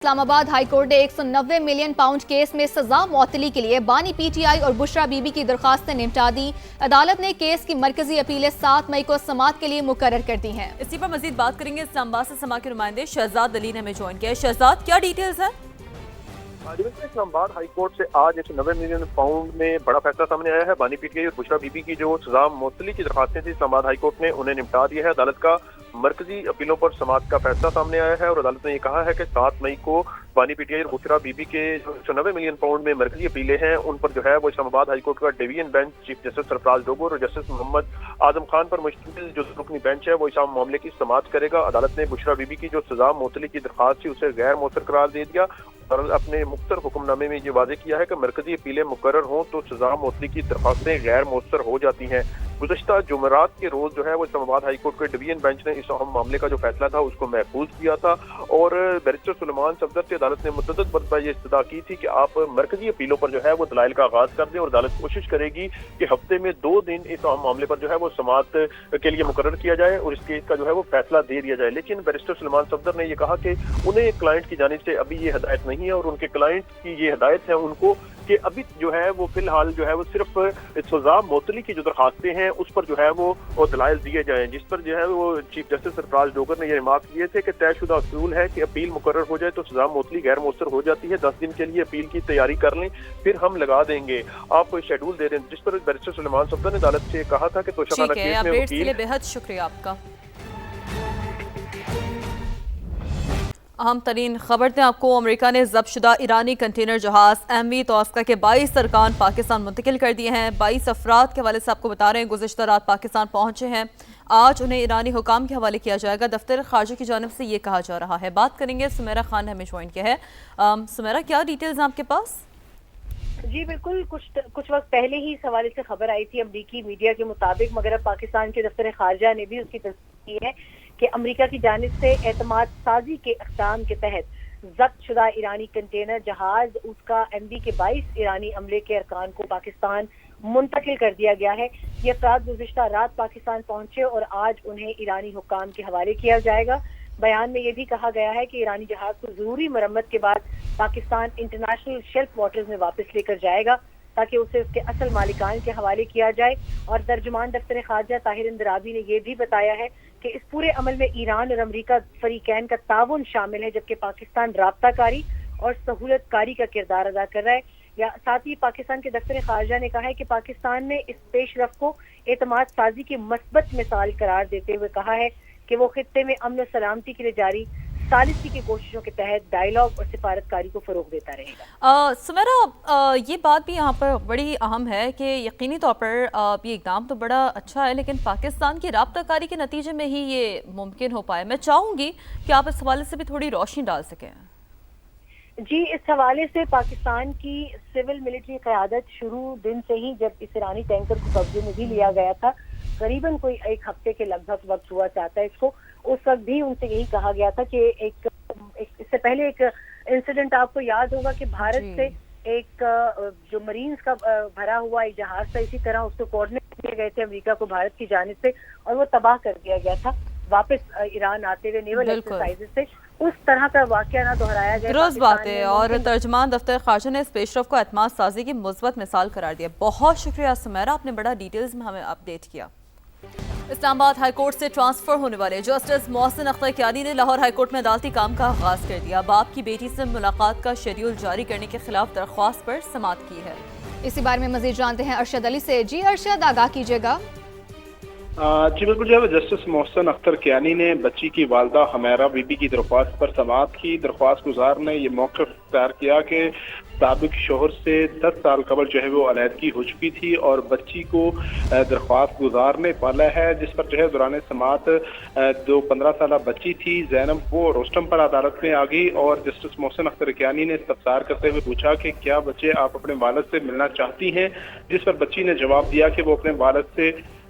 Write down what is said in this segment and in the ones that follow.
اسلام آباد high court نے 190 million pound case میں سزا معطلی کے لیے بانی پی ٹی آئی اور بشرا بی بی کی درخواستیں نمٹا دی۔ عدالت نے کیس کی مرکزی اپیلیں 7 مئی کو سماعت کے لیے مقرر کر دی ہیں۔ اسی پر مزید بات کریں گے۔ اسلام آباد سے سما کے نمائندے شہزاد علی نے ہمیں جوائن کیا ہے۔ شہزاد، کیا ڈیٹیلز ہیں؟ اسلام آباد ہائی کورٹ سے آج 190 ملین پاؤنڈ میں بڑا فیصلہ سامنے آیا ہے۔ بانی پی ٹی آئی اور بشرا بی بی کی جو سزا معطلی کی درخواستیں تھیں، اسلام آباد ہائی کورٹ نے انہیں نمٹا دیا ہے۔ عدالت کا مرکزی اپیلوں پر سماعت کا فیصلہ سامنے آیا ہے اور عدالت نے یہ کہا ہے کہ 7 مئی کو بانی پی ٹی آئی اور بشرا بی بی کے جو 190 ملین پاؤنڈ میں مرکزی اپیلیں ہیں، ان پر جو ہے وہ اسلام آباد ہائی کورٹ کا ڈویژن بینچ چیف جسٹس سرفراز ڈوگر اور جسٹس محمد اعظم خان پر مشتمل جو رکنی بینچ ہے وہ اس معاملے کی سماعت کرے گا۔ عدالت نے بشرا بی بی کی جو سزا معطلی کی درخواست تھی اسے غیر مؤثر قرار دے دیا اور اپنے مختصر حکم نامے میں یہ واضح کیا ہے کہ مرکزی اپیلیں مقرر ہوں تو سزا معطلی کی درخواستیں غیر مؤثر ہو جاتی ہیں۔ گزشتہ جمعرات کے روز جو ہے وہ اسلام آباد ہائی کورٹ کے ڈویژن بینچ نے اس اہم معاملے کا جو فیصلہ تھا اس کو محفوظ کیا تھا اور بیرسٹر سلیمان صفدر سے عدالت نے متعدد مرتبہ یہ استدعا کی تھی کہ آپ مرکزی اپیلوں پر جو ہے وہ دلائل کا آغاز کر دیں اور عدالت کوشش کرے گی کہ ہفتے میں 2 دن اس اہم معاملے پر جو ہے وہ سماعت کے لیے مقرر کیا جائے اور اس کیس کا جو ہے وہ فیصلہ دے دیا جائے۔ لیکن بیرسٹر سلیمان صفدر نے یہ کہا کہ انہیں کلائنٹ کی جانب سے ابھی یہ ہدایت نہیں ہے اور ان کے کلائنٹ کی یہ ہدایت ہے ان کو کہ ابھی جو ہے وہ فی الحال جو ہے وہ صرف سزا معطلی کی جو درخواستیں ہیں اس پر جو ہے وہ دلائل دیے جائیں، جس پر جو ہے وہ چیف جسٹس سرفراز ڈوگر نے یہ ریمارک کیے تھے کہ طے شدہ اصول ہے کہ اپیل مقرر ہو جائے تو سزا معطلی غیر مؤثر ہو جاتی ہے۔ 10 دن کے لیے اپیل کی تیاری کر لیں، پھر ہم لگا دیں گے، آپ شیڈول دے دیں، جس پر بیرسٹر سلیمان صفدر نے عدالت سے کہا تھا کہ توشہ خانہ کیس میں اپڈیٹس کے لیے بہت شکریہ آپ کا۔ اہم ترین خبر دیں آپ کو، امریکہ نے ضبط شدہ ایرانی کنٹینر جہاز ایم وی توسکا کے 22 ارکان پاکستان منتقل کر دیے ہیں۔ 22 افراد کے حوالے سے آپ کو بتا رہے ہیں گزشتہ رات پاکستان پہنچے ہیں، آج انہیں ایرانی حکام کے حوالے کیا جائے گا۔ دفتر خارجہ کی جانب سے یہ کہا جا رہا ہے۔ بات کریں گے، سمیرہ خان نے ہمیں جوائن کیا ہے۔ سمیرہ، کیا ڈیٹیلز ہیں آپ کے پاس؟ جی بالکل، کچھ وقت پہلے ہی اس حوالے سے خبر آئی تھی امریکی میڈیا کے مطابق، مگر اب پاکستان کے دفتر خارجہ نے بھی اس کی تصدیق کی ہے کہ امریکہ کی جانب سے اعتماد سازی کے اقدام کے تحت ضبط شدہ ایرانی کنٹینر جہاز اس کا ایم وی کے 22 ایرانی عملے کے ارکان کو پاکستان منتقل کر دیا گیا ہے۔ یہ افراد گزشتہ رات پاکستان پہنچے اور آج انہیں ایرانی حکام کے حوالے کیا جائے گا۔ بیان میں یہ بھی کہا گیا ہے کہ ایرانی جہاز کو ضروری مرمت کے بعد پاکستان انٹرنیشنل شیلف واٹرز میں واپس لے کر جائے گا تاکہ اسے اس کے اصل مالکان کے حوالے کیا جائے۔ اور ترجمان دفتر خارجہ طاہر اندرابی نے یہ بھی بتایا ہے کہ اس پورے عمل میں ایران اور امریکہ فریقین کا تعاون شامل ہے، جبکہ پاکستان رابطہ کاری اور سہولت کاری کا کردار ادا کر رہا ہے۔ ساتھ ہی پاکستان کے دفتر خارجہ نے کہا ہے کہ پاکستان نے اس پیش رفت کو اعتماد سازی کی مثبت مثال قرار دیتے ہوئے کہا ہے کہ وہ خطے میں امن و سلامتی کے لیے جاری ثالثی کی کوششوں کے تحت ڈائیلاگ اور سفارتکاری کو فروغ دیتا رہے گا۔ سمیرہ، یہ بات بھی یہاں پر بڑی اہم ہے کہ یقینی طور پر یہ اقدام تو بڑا اچھا ہے، لیکن پاکستان کی رابطہ کاری کے نتیجے میں ہی یہ ممکن ہو پائے۔ میں چاہوں گی کہ آپ اس حوالے سے بھی تھوڑی روشنی ڈال سکیں۔ جی، اس حوالے سے پاکستان کی سول ملٹری قیادت شروع دن سے ہی، جب اس ایرانی ٹینکر کو قبضے میں بھی لیا گیا تھا، قریباً کوئی 1 ہفتے کے لگ بھگ وقت ہوا چاہتا ہے اس کو، اس وقت بھی ان سے یہی کہا گیا تھا کہ اس سے پہلے ایک انسیڈنٹ آپ کو یاد ہوگا کہ بھارت سے ایک جو مرینز کا بھرا ہوا ایک جہاز تھا، اسی طرح اس کو کوآرڈینیٹ دیے گئے تھے امریکہ کو بھارت کی جانب سے اور وہ تباہ کر دیا گیا تھا واپس ایران آتے ہوئے نیول ایکسرسائز سے۔ اس طرح کا واقعہ نہ دہرایا جائے۔ درست بات ہے، اور ترجمان دفتر خارجہ نے اس پیش رفت کو اعتماد سازی کی مثبت مثال قرار دیا۔ بہت شکریہ سمیرہ، آپ نے بڑا ڈیٹیلز میں ہمیں اپڈیٹ کیا۔ اسلام آباد ہائی کورٹ سے ٹرانسفر ہونے والے جسٹس محسن اختر کیانی نے لاہور ہائی کورٹ میں عدالتی کام کا آغاز کر دیا۔ باپ کی بیٹی سے ملاقات کا شیڈول جاری کرنے کے خلاف درخواست پر سماعت کی ہے۔ اسی بارے میں مزید جانتے ہیں ارشد علی سے۔ جی ارشد، آگاہ کیجیے گا۔ جی بالکل، جو ہے جسٹس محسن اختر کیانی نے بچی کی والدہ حمیرہ بی بی کی درخواست پر سماعت کی۔ درخواست گزار نے یہ موقف اختیار کیا کہ سابق شوہر سے 10 سال قبل جو ہے وہ علیحدگی ہو چکی تھی اور بچی کو درخواست گزار نے پالا ہے، جس پر جو ہے دوران سماعت جو 15 سالہ بچی تھی زینب، وہ روسٹم پر عدالت میں آ گئی اور جسٹس محسن اختر کیانی نے استفسار کرتے ہوئے پوچھا کہ کیا بچے آپ اپنے والد سے ملنا چاہتی ہیں، جس پر بچی نے جواب دیا کہ وہ اپنے والد سے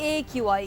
AQI